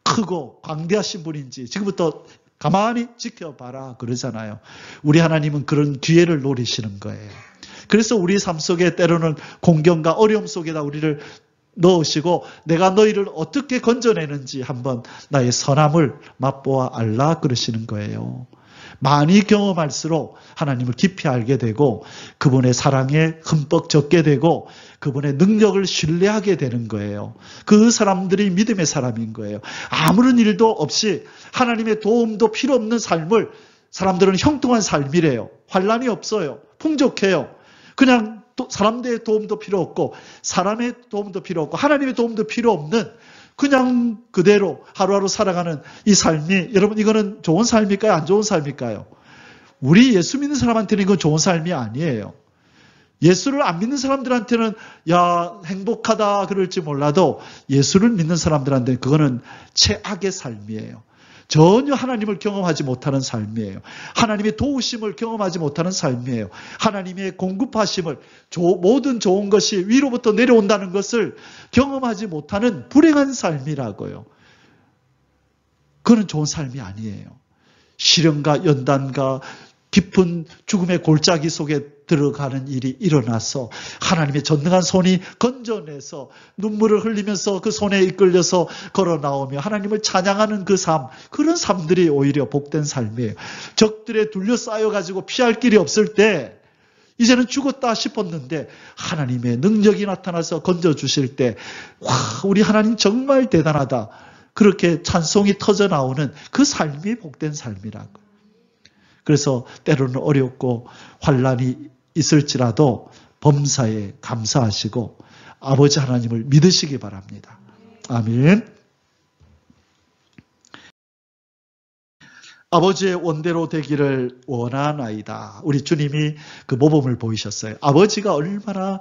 크고 광대하신 분인지 지금부터 가만히 지켜봐라. 그러잖아요. 우리 하나님은 그런 기회를 노리시는 거예요. 그래서 우리 삶 속에 때로는 공경과 어려움 속에다 우리를 넣으시고 내가 너희를 어떻게 건져내는지 한번 나의 선함을 맛보아 알라 그러시는 거예요. 많이 경험할수록 하나님을 깊이 알게 되고 그분의 사랑에 흠뻑 젖게 되고 그분의 능력을 신뢰하게 되는 거예요. 그 사람들이 믿음의 사람인 거예요. 아무런 일도 없이 하나님의 도움도 필요 없는 삶을 사람들은 형통한 삶이래요. 환난이 없어요. 풍족해요. 그냥 사람들의 도움도 필요 없고 사람의 도움도 필요 없고 하나님의 도움도 필요 없는 그냥 그대로 하루하루 살아가는 이 삶이 여러분 이거는 좋은 삶일까요? 안 좋은 삶일까요? 우리 예수 믿는 사람한테는 이건 좋은 삶이 아니에요. 예수를 안 믿는 사람들한테는 야 행복하다 그럴지 몰라도 예수를 믿는 사람들한테는 그거는 최악의 삶이에요. 전혀 하나님을 경험하지 못하는 삶이에요. 하나님의 도우심을 경험하지 못하는 삶이에요. 하나님의 공급하심을 모든 좋은 것이 위로부터 내려온다는 것을 경험하지 못하는 불행한 삶이라고요. 그건 좋은 삶이 아니에요. 시련과 연단과 깊은 죽음의 골짜기 속에 들어가는 일이 일어나서 하나님의 전능한 손이 건져내서 눈물을 흘리면서 그 손에 이끌려서 걸어 나오며 하나님을 찬양하는 그 삶, 그런 삶들이 오히려 복된 삶이에요. 적들에 둘러싸여가지고 피할 길이 없을 때 이제는 죽었다 싶었는데 하나님의 능력이 나타나서 건져주실 때 와, 우리 하나님 정말 대단하다. 그렇게 찬송이 터져 나오는 그 삶이 복된 삶이라고. 그래서 때로는 어렵고 환난이 있을지라도 범사에 감사하시고 아버지 하나님을 믿으시기 바랍니다. 아멘. 아버지의 원대로 되기를 원하나이다. 우리 주님이 그 모범을 보이셨어요. 아버지가 얼마나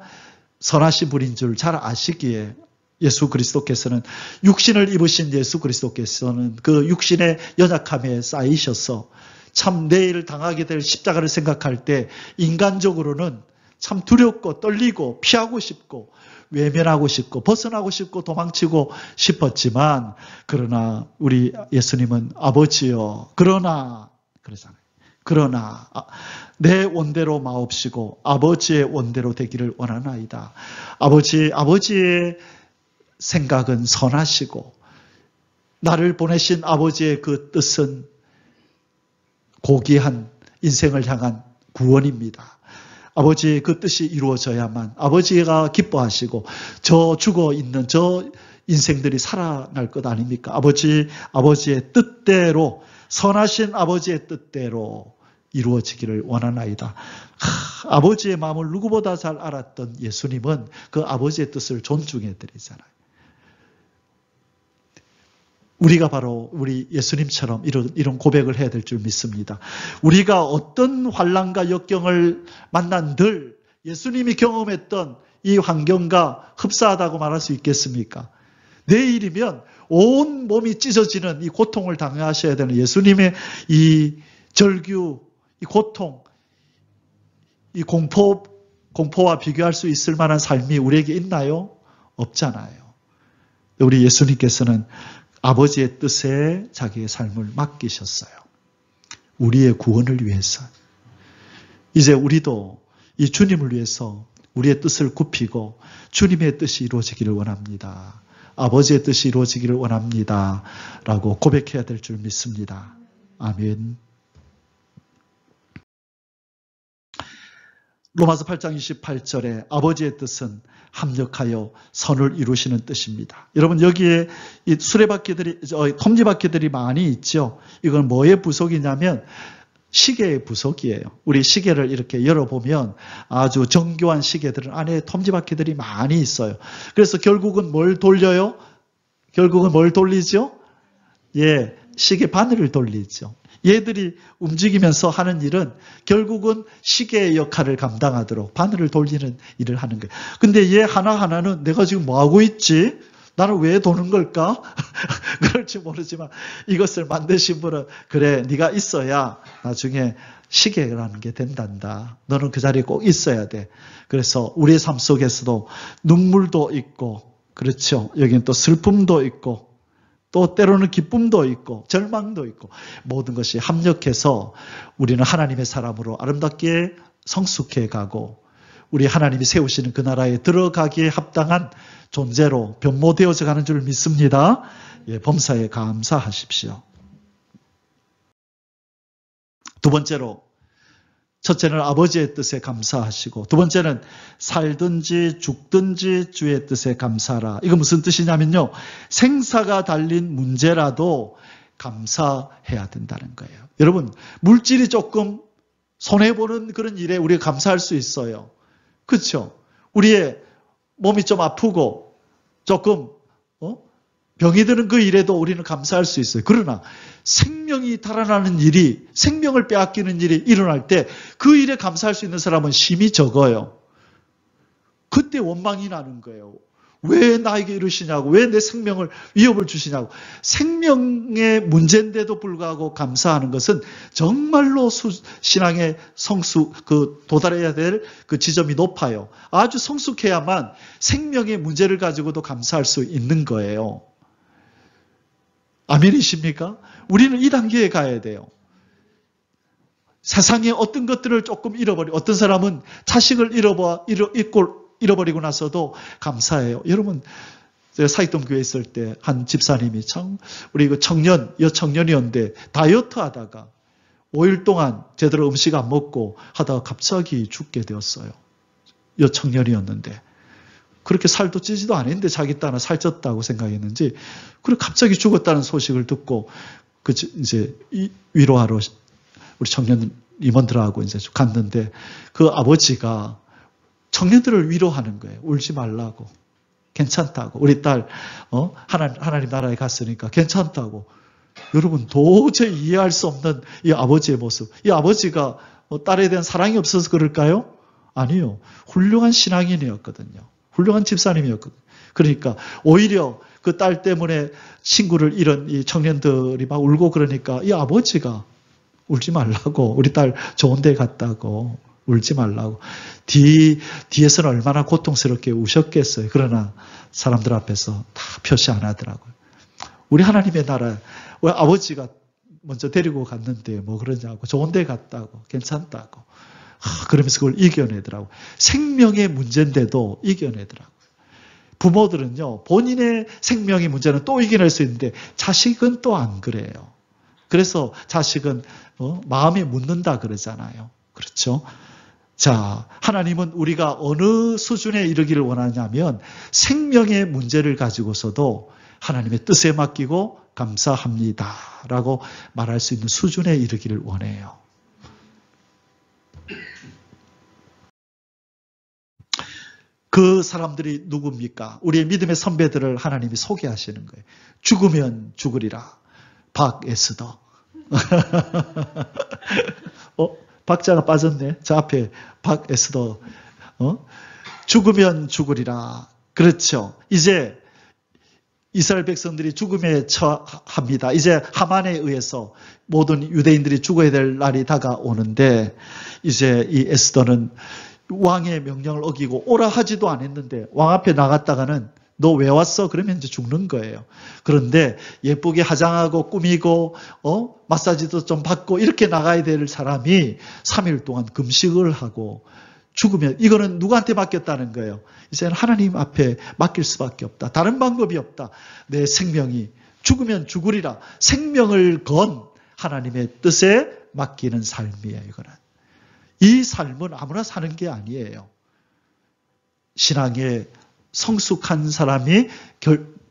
선하신 분인 줄 잘 아시기에 예수 그리스도께서는 육신을 입으신 예수 그리스도께서는 그 육신의 연약함에 쌓이셔서 참 내일 당하게 될 십자가를 생각할 때 인간적으로는 참 두렵고 떨리고 피하고 싶고 외면하고 싶고 벗어나고 싶고 도망치고 싶었지만 그러나 우리 예수님은 아버지여 그러나 그러잖아요. 그러나 내 원대로 마옵시고 아버지의 원대로 되기를 원하나이다. 아버지의 생각은 선하시고 나를 보내신 아버지의 그 뜻은 고귀한 인생을 향한 구원입니다. 아버지의 그 뜻이 이루어져야만 아버지가 기뻐하시고 저 죽어있는 저 인생들이 살아날 것 아닙니까? 아버지의 뜻대로 선하신 아버지의 뜻대로 이루어지기를 원하나이다. 아버지의 마음을 누구보다 잘 알았던 예수님은 그 아버지의 뜻을 존중해 드리잖아요. 우리가 바로 우리 예수님처럼 이런 고백을 해야 될 줄 믿습니다. 우리가 어떤 환난과 역경을 만난들 예수님이 경험했던 이 환경과 흡사하다고 말할 수 있겠습니까? 내일이면 온 몸이 찢어지는 이 고통을 당하셔야 되는 예수님의 이 절규, 이 고통, 이 공포와 비교할 수 있을 만한 삶이 우리에게 있나요? 없잖아요. 우리 예수님께서는 아버지의 뜻에 자기의 삶을 맡기셨어요. 우리의 구원을 위해서. 이제 우리도 이 주님을 위해서 우리의 뜻을 굽히고 주님의 뜻이 이루어지기를 원합니다. 아버지의 뜻이 이루어지기를 원합니다. 라고 고백해야 될 줄 믿습니다. 아멘. 로마서 8장 28절에 아버지의 뜻은 합력하여 선을 이루시는 뜻입니다. 여러분 여기에 이 수레바퀴들이 톱니바퀴들이 많이 있죠. 이건 뭐의 부속이냐면 시계의 부속이에요. 우리 시계를 이렇게 열어보면 아주 정교한 시계들은 안에 톱니바퀴들이 많이 있어요. 그래서 결국은 뭘 돌려요? 결국은 뭘 돌리죠? 예, 시계 바늘을 돌리죠. 얘들이 움직이면서 하는 일은 결국은 시계의 역할을 감당하도록 바늘을 돌리는 일을 하는 거예요. 근데 얘 하나하나는 내가 지금 뭐 하고 있지? 나는 왜 도는 걸까? 그럴지 모르지만 이것을 만드신 분은 그래, 네가 있어야 나중에 시계라는 게 된단다. 너는 그 자리에 꼭 있어야 돼. 그래서 우리의 삶 속에서도 눈물도 있고, 그렇죠. 여기는 또 슬픔도 있고, 또 때로는 기쁨도 있고 절망도 있고 모든 것이 합력해서 우리는 하나님의 사람으로 아름답게 성숙해 가고 우리 하나님이 세우시는 그 나라에 들어가기에 합당한 존재로 변모되어져 가는 줄 믿습니다. 예, 범사에 감사하십시오. 두 번째로, 첫째는 아버지의 뜻에 감사하시고, 두 번째는 살든지 죽든지 주의 뜻에 감사하라. 이거 무슨 뜻이냐면요, 생사가 달린 문제라도 감사해야 된다는 거예요. 여러분, 물질이 조금 손해보는 그런 일에 우리가 감사할 수 있어요. 그렇죠? 우리의 몸이 좀 아프고 조금 병이 드는 그 일에도 우리는 감사할 수 있어요. 그러나 생명이 달아나는 일이, 생명을 빼앗기는 일이 일어날 때 그 일에 감사할 수 있는 사람은 심히 적어요. 그때 원망이 나는 거예요. 왜 나에게 이러시냐고, 왜 내 생명을 위협을 주시냐고. 생명의 문제인데도 불구하고 감사하는 것은 정말로 신앙의 도달해야 될 그 지점이 높아요. 아주 성숙해야만 생명의 문제를 가지고도 감사할 수 있는 거예요. 아멘이십니까? 우리는 이 단계에 가야 돼요. 세상에 어떤 것들을 조금 어떤 사람은 자식을 잃어버리고 나서도 감사해요. 여러분, 제가 사익동 교회에 있을 때 한 집사님이 우리 여청년이었는데 다이어트 하다가 5일 동안 제대로 음식 안 먹고 하다가 갑자기 죽게 되었어요. 여청년이었는데. 그렇게 살도 찌지도 않았는데 자기 딸은 살쪘다고 생각했는지, 그리고 갑자기 죽었다는 소식을 듣고, 이제 위로하러 우리 청년 임원들하고 이제 갔는데, 그 아버지가 청년들을 위로하는 거예요. 울지 말라고. 괜찮다고. 우리 딸, 하나님 나라에 갔으니까 괜찮다고. 여러분, 도저히 이해할 수 없는 이 아버지의 모습. 이 아버지가 딸에 대한 사랑이 없어서 그럴까요? 아니요. 훌륭한 신앙인이었거든요. 훌륭한 집사님이었거든요. 그러니까 오히려 그 딸 때문에 친구를 잃은 이 청년들이 막 울고 그러니까 이 아버지가 울지 말라고, 우리 딸 좋은 데 갔다고, 울지 말라고. 뒤에서는 얼마나 고통스럽게 우셨겠어요. 그러나 사람들 앞에서 다 표시 안 하더라고요. 우리 하나님의 나라, 왜 아버지가 먼저 데리고 갔는데 뭐 그러냐고, 좋은 데 갔다고, 괜찮다고. 그러면서 그걸 이겨내더라고요. 생명의 문제인데도 이겨내더라고요. 부모들은요, 본인의 생명의 문제는 또 이겨낼 수 있는데 자식은 또 안 그래요. 그래서 자식은 마음에 묻는다 그러잖아요. 그렇죠? 자, 하나님은 우리가 어느 수준에 이르기를 원하냐면 생명의 문제를 가지고서도 하나님의 뜻에 맡기고 감사합니다 라고 말할 수 있는 수준에 이르기를 원해요. 그 사람들이 누굽니까? 우리의 믿음의 선배들을 하나님이 소개하시는 거예요. 죽으면 죽으리라. 박에스더. 박자가 빠졌네. 저 앞에 박에스더. 죽으면 죽으리라. 그렇죠. 이제 이스라엘 백성들이 죽음에 처합니다. 이제 하만에 의해서 모든 유대인들이 죽어야 될 날이 다가오는데, 이제 이 에스더는 왕의 명령을 어기고 오라 하지도 않았는데 왕 앞에 나갔다가는 너 왜 왔어? 그러면 이제 죽는 거예요. 그런데 예쁘게 화장하고 꾸미고 마사지도 좀 받고 이렇게 나가야 될 사람이 3일 동안 금식을 하고 죽으면, 이거는 누구한테 맡겼다는 거예요? 이제는 하나님 앞에 맡길 수밖에 없다. 다른 방법이 없다. 내 생명이 죽으면 죽으리라. 생명을 건 하나님의 뜻에 맡기는 삶이에요. 이거는. 이 삶은 아무나 사는 게 아니에요. 신앙에 성숙한 사람이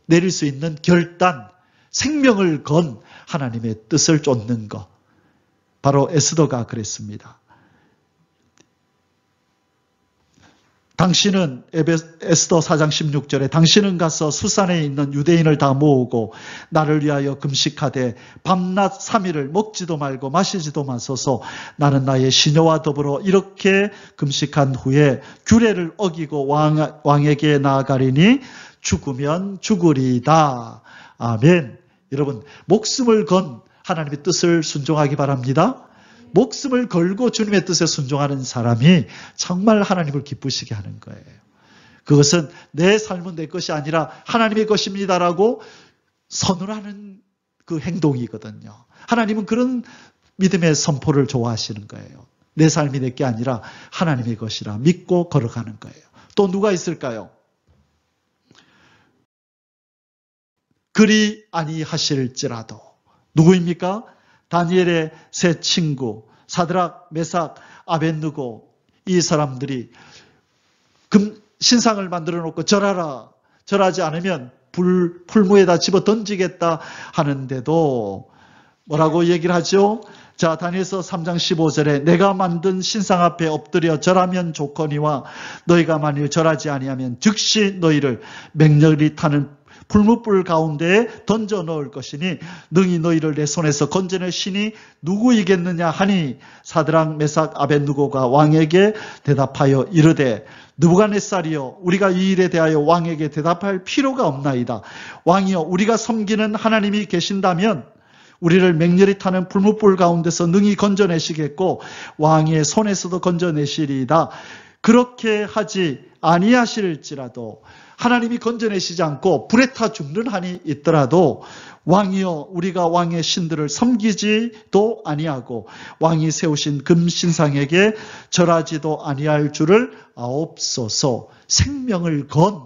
내릴 수 있는 결단, 생명을 건 하나님의 뜻을 쫓는 것. 바로 에스더가 그랬습니다. 당신은 에스더 4장 16절에 당신은 가서 수산에 있는 유대인을 다 모으고 나를 위하여 금식하되 밤낮 3일을 먹지도 말고 마시지도 마소서. 나는 나의 시녀와 더불어 이렇게 금식한 후에 규례를 어기고 왕에게 나아가리니 죽으면 죽으리이다. 아멘. 여러분, 목숨을 건 하나님의 뜻을 순종하기 바랍니다. 목숨을 걸고 주님의 뜻에 순종하는 사람이 정말 하나님을 기쁘시게 하는 거예요. 그것은 내 삶은 내 것이 아니라 하나님의 것입니다라고 선언하는 그 행동이거든요. 하나님은 그런 믿음의 선포를 좋아하시는 거예요. 내 삶이 내 게 아니라 하나님의 것이라 믿고 걸어가는 거예요. 또 누가 있을까요? 그리 아니하실지라도. 누구입니까? 다니엘의 세 친구 사드락, 메삭, 아벳느고, 이 사람들이 신상을 만들어 놓고 절하라, 절하지 않으면 풀무에다 집어 던지겠다 하는데도 뭐라고 얘기를 하죠? 자, 다니엘서 3장 15절에 내가 만든 신상 앞에 엎드려 절하면 좋거니와 너희가 만일 절하지 아니하면 즉시 너희를 맹렬히 타는 풀무불 가운데에 던져 넣을 것이니 능히 너희를 내 손에서 건져낼 신이 누구이겠느냐 하니 사드락, 메삭, 아벳느고가 왕에게 대답하여 이르되 느부갓네살이여, 우리가 이 일에 대하여 왕에게 대답할 필요가 없나이다. 왕이여, 우리가 섬기는 하나님이 계신다면 우리를 맹렬히 타는 풀무불 가운데서 능히 건져내시겠고 왕의 손에서도 건져내시리이다. 그렇게 하지 아니하실지라도, 하나님이 건져내시지 않고 불에 타 죽는 한이 있더라도 왕이여, 우리가 왕의 신들을 섬기지도 아니하고 왕이 세우신 금신상에게 절하지도 아니할 줄을 아옵소서. 생명을 건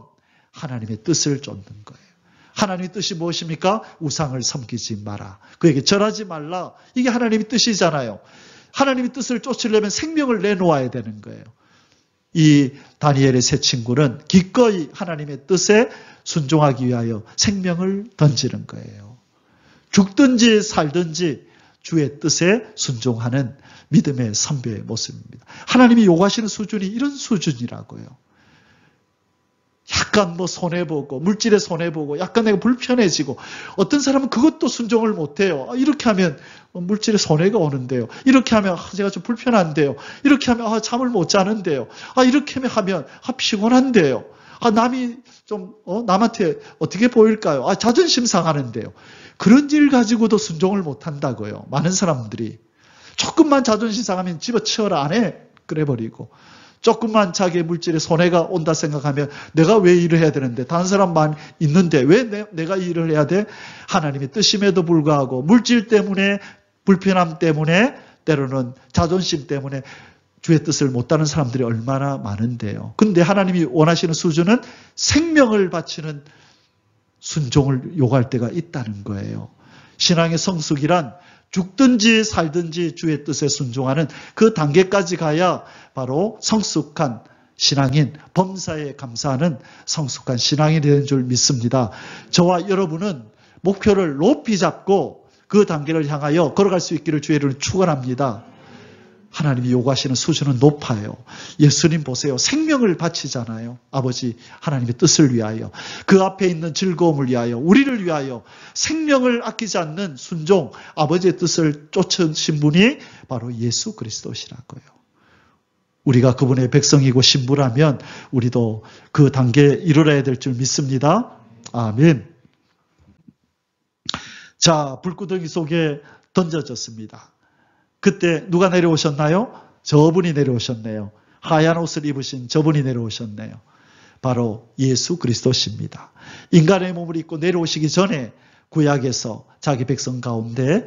하나님의 뜻을 쫓는 거예요. 하나님의 뜻이 무엇입니까? 우상을 섬기지 마라, 그에게 절하지 말라. 이게 하나님의 뜻이잖아요. 하나님의 뜻을 쫓으려면 생명을 내놓아야 되는 거예요. 이 다니엘의 세 친구는 기꺼이 하나님의 뜻에 순종하기 위하여 생명을 던지는 거예요. 죽든지 살든지 주의 뜻에 순종하는 믿음의 선배의 모습입니다. 하나님이 요구하시는 수준이 이런 수준이라고요. 약간 손해보고, 물질에 손해보고, 약간 내가 불편해지고, 어떤 사람은 그것도 순종을 못해요. 이렇게 하면 물질에 손해가 오는데요. 이렇게 하면 제가 좀 불편한데요. 이렇게 하면 잠을 못 자는데요. 이렇게 하면 피곤한데요. 남이 좀 남한테 어떻게 보일까요? 자존심 상하는데요. 그런 일 가지고도 순종을 못한다고요. 많은 사람들이. 조금만 자존심 상하면 집어치워라, 안 해. 그래버리고. 조금만 자기의 물질에 손해가 온다 생각하면 내가 왜 일을 해야 되는데, 다른 사람만 있는데 왜 내가 일을 해야 돼? 하나님의 뜻임에도 불구하고 물질 때문에, 불편함 때문에, 때로는 자존심 때문에 주의 뜻을 못하는 사람들이 얼마나 많은데요. 근데 하나님이 원하시는 수준은 생명을 바치는 순종을 요구할 때가 있다는 거예요. 신앙의 성숙이란 죽든지 살든지 주의 뜻에 순종하는 그 단계까지 가야 바로 성숙한 신앙인, 범사에 감사하는 성숙한 신앙이 되는 줄 믿습니다. 저와 여러분은 목표를 높이 잡고 그 단계를 향하여 걸어갈 수 있기를 주의 이름으로 축원합니다. 하나님이 요구하시는 수준은 높아요. 예수님 보세요. 생명을 바치잖아요. 아버지 하나님의 뜻을 위하여, 그 앞에 있는 즐거움을 위하여, 우리를 위하여 생명을 아끼지 않는 순종, 아버지의 뜻을 쫓으신 분이 바로 예수 그리스도시라고요. 우리가 그분의 백성이고 신부라면 우리도 그 단계에 이르러야 될 줄 믿습니다. 아멘. 자, 불구덩이 속에 던져졌습니다. 그때 누가 내려오셨나요? 저분이 내려오셨네요. 하얀 옷을 입으신 저분이 내려오셨네요. 바로 예수 그리스도십니다. 인간의 몸을 입고 내려오시기 전에 구약에서 자기 백성 가운데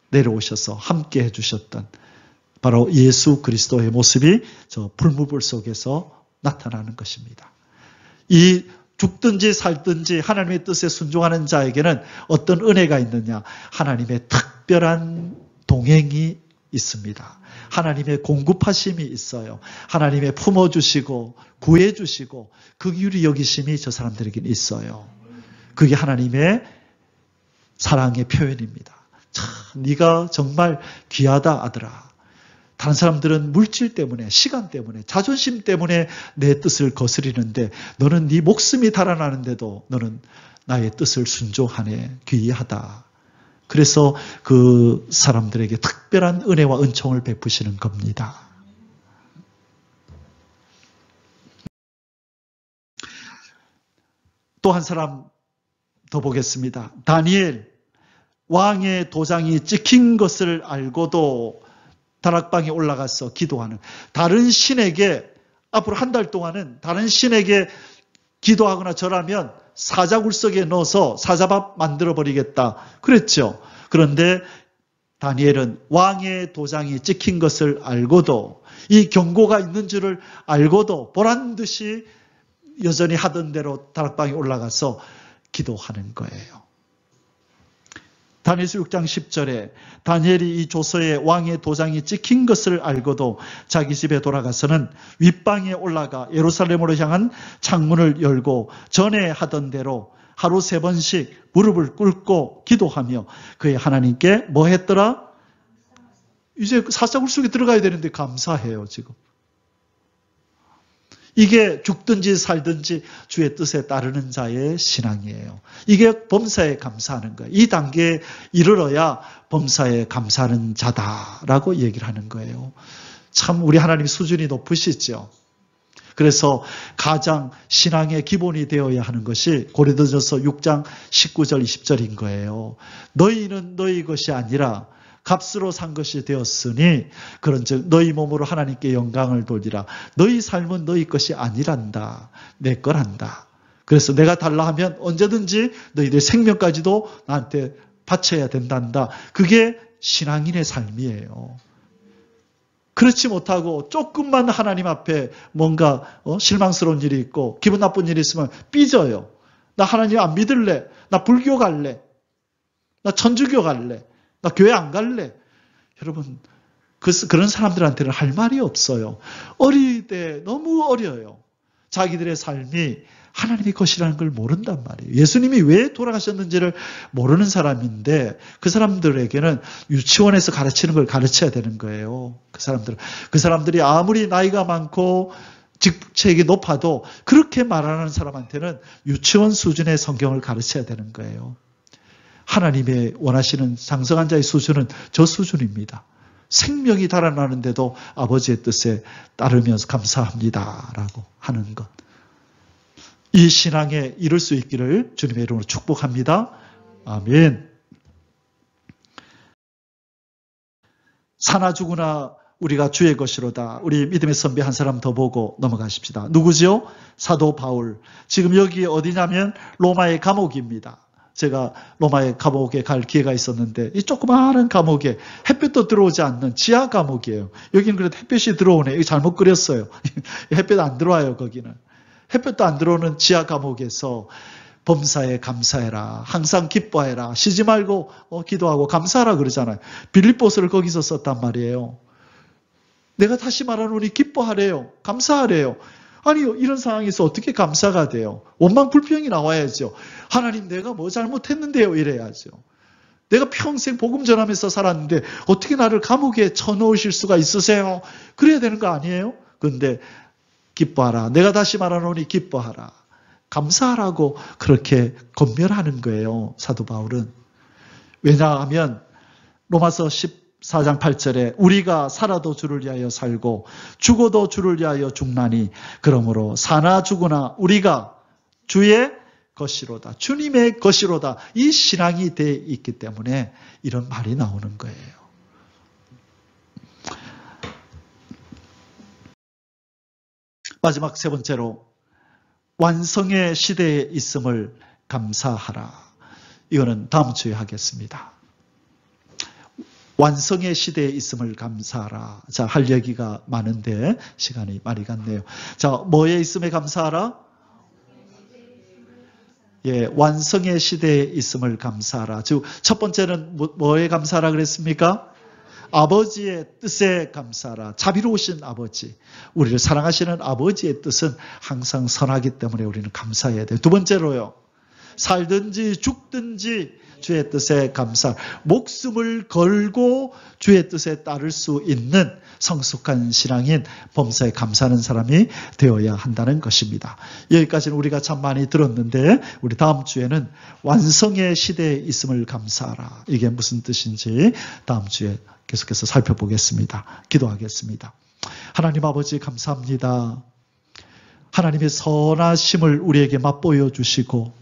내려오셔서 함께 해주셨던 바로 예수 그리스도의 모습이 저 풀무불 속에서 나타나는 것입니다. 이 죽든지 살든지 하나님의 뜻에 순종하는 자에게는 어떤 은혜가 있느냐? 하나님의 특별한 동행이 있습니다. 하나님의 공급하심이 있어요. 하나님의 품어주시고 구해주시고 긍휼히 여기심이 저 사람들에게 있어요. 그게 하나님의 사랑의 표현입니다. 참, 네가 정말 귀하다 아들아. 다른 사람들은 물질 때문에, 시간 때문에, 자존심 때문에 내 뜻을 거스리는데 너는 네 목숨이 달아나는데도 너는 나의 뜻을 순종하네. 귀하다. 그래서 그 사람들에게 특별한 은혜와 은총을 베푸시는 겁니다. 또 한 사람 더 보겠습니다. 다니엘. 왕의 도장이 찍힌 것을 알고도 다락방에 올라가서 기도하는, 다른 신에게 앞으로 한 달 동안은 다른 신에게 기도하거나 절하면 사자굴석에 넣어서 사자밥 만들어 버리겠다 그랬죠. 그런데 다니엘은 왕의 도장이 찍힌 것을 알고도, 이 경고가 있는 줄을 알고도 보란듯이 여전히 하던 대로 다락방에 올라가서 기도하는 거예요. 다니엘서 6장 10절에 다니엘이 이 조서에 왕의 도장이 찍힌 것을 알고도 자기 집에 돌아가서는 윗방에 올라가 예루살렘으로 향한 창문을 열고 전에 하던 대로 하루 3번씩 무릎을 꿇고 기도하며 그의 하나님께 뭐 했더라? 이제 사자굴 속에 들어가야 되는데 감사해요, 지금. 이게 죽든지 살든지 주의 뜻에 따르는 자의 신앙이에요. 이게 범사에 감사하는 거예요. 이 단계에 이르러야 범사에 감사하는 자다라고 얘기를 하는 거예요. 참 우리 하나님 수준이 높으시죠. 그래서 가장 신앙의 기본이 되어야 하는 것이 고린도전서 6장 19절 20절인 거예요. 너희는 너희 것이 아니라 값으로 산 것이 되었으니 그런즉 너희 몸으로 하나님께 영광을 돌리라. 너희 삶은 너희 것이 아니란다. 내 거란다. 그래서 내가 달라 하면 언제든지 너희들 생명까지도 나한테 바쳐야 된단다. 그게 신앙인의 삶이에요. 그렇지 못하고 조금만 하나님 앞에 뭔가 실망스러운 일이 있고 기분 나쁜 일이 있으면 삐져요. 나 하나님 안 믿을래. 나 불교 갈래. 나 천주교 갈래. 나 교회 안 갈래. 여러분, 그런 사람들한테는 할 말이 없어요. 어릴 때 너무 어려요. 자기들의 삶이 하나님의 것이라는 걸 모른단 말이에요. 예수님이 왜 돌아가셨는지를 모르는 사람인데 그 사람들에게는 유치원에서 가르치는 걸 가르쳐야 되는 거예요. 그 사람들이 아무리 나이가 많고 직책이 높아도 그렇게 말하는 사람한테는 유치원 수준의 성경을 가르쳐야 되는 거예요. 하나님의 원하시는 장성한 자의 수준은 저 수준입니다. 생명이 달아나는데도 아버지의 뜻에 따르면서 감사합니다라고 하는 것. 이 신앙에 이룰 수 있기를 주님의 이름으로 축복합니다. 아멘. 사나 죽으나 우리가 주의 것이로다. 우리 믿음의 선배 한 사람 더 보고 넘어가십시다. 누구죠? 사도 바울. 지금 여기 어디냐면 로마의 감옥입니다. 제가 로마의 감옥에 갈 기회가 있었는데 이 조그마한 감옥에 햇볕도 들어오지 않는 지하 감옥이에요. 여기는 그래도 햇볕이 들어오네. 이거 잘못 그렸어요. 햇볕 안 들어와요, 거기는. 햇볕도 안 들어오는 지하 감옥에서 범사에 감사해라. 항상 기뻐해라. 쉬지 말고 기도하고 감사하라 그러잖아요. 빌립보서를 거기서 썼단 말이에요. 내가 다시 말하노니 기뻐하래요. 감사하래요. 아니 이런 상황에서 어떻게 감사가 돼요? 원망 불평이 나와야죠. 하나님 내가 뭐 잘못했는데요 이래야죠. 내가 평생 복음 전하면서 살았는데 어떻게 나를 감옥에 쳐넣으실 수가 있으세요? 그래야 되는 거 아니에요? 그런데 기뻐하라. 내가 다시 말하노니 기뻐하라. 감사하라고 그렇게 권면하는 거예요. 사도 바울은. 왜냐하면 로마서 14장 8절에 우리가 살아도 주를 위하여 살고 죽어도 주를 위하여 죽나니 그러므로 사나 죽으나 우리가 주의 것이로다. 주님의 것이로다. 이 신앙이 돼 있기 때문에 이런 말이 나오는 거예요. 마지막 세 번째로 완성의 시대에 있음을 감사하라. 이거는 다음 주에 하겠습니다. 완성의 시대에 있음을 감사하라. 자, 할 얘기가 많은데 시간이 많이 갔네요. 자, 뭐에 있음에 감사하라? 예, 완성의 시대에 있음을 감사하라. 즉, 첫 번째는 뭐에 감사하라 그랬습니까? 아버지의 뜻에 감사하라. 자비로우신 아버지. 우리를 사랑하시는 아버지의 뜻은 항상 선하기 때문에 우리는 감사해야 돼요. 두 번째로요. 살든지 죽든지 주의 뜻에 감사, 목숨을 걸고 주의 뜻에 따를 수 있는 성숙한 신앙인 범사에 감사하는 사람이 되어야 한다는 것입니다. 여기까지는 우리가 참 많이 들었는데 우리 다음 주에는 완성의 시대에 있음을 감사하라. 이게 무슨 뜻인지 다음 주에 계속해서 살펴보겠습니다. 기도하겠습니다. 하나님 아버지 감사합니다. 하나님의 선하심을 우리에게 맛보여 주시고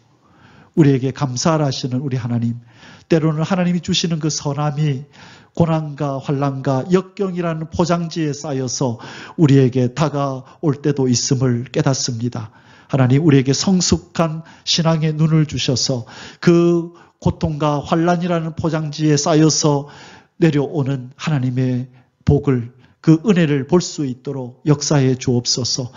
우리에게 감사를 하시는 우리 하나님, 때로는 하나님이 주시는 그 선함이 고난과 환난과 역경이라는 포장지에 쌓여서 우리에게 다가올 때도 있음을 깨닫습니다. 하나님, 우리에게 성숙한 신앙의 눈을 주셔서 그 고통과 환난이라는 포장지에 쌓여서 내려오는 하나님의 복을, 그 은혜를 볼 수 있도록 역사해 주옵소서.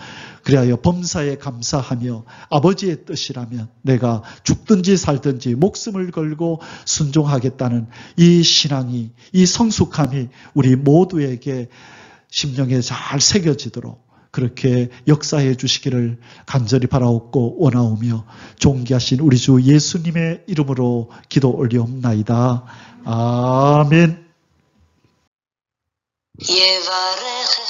그리하여 범사에 감사하며 아버지의 뜻이라면 내가 죽든지 살든지 목숨을 걸고 순종하겠다는 이 신앙이, 이 성숙함이 우리 모두에게 심령에 잘 새겨지도록 그렇게 역사해 주시기를 간절히 바라옵고 원하오며 존귀하신 우리 주 예수님의 이름으로 기도 올리옵나이다. 아멘. יברך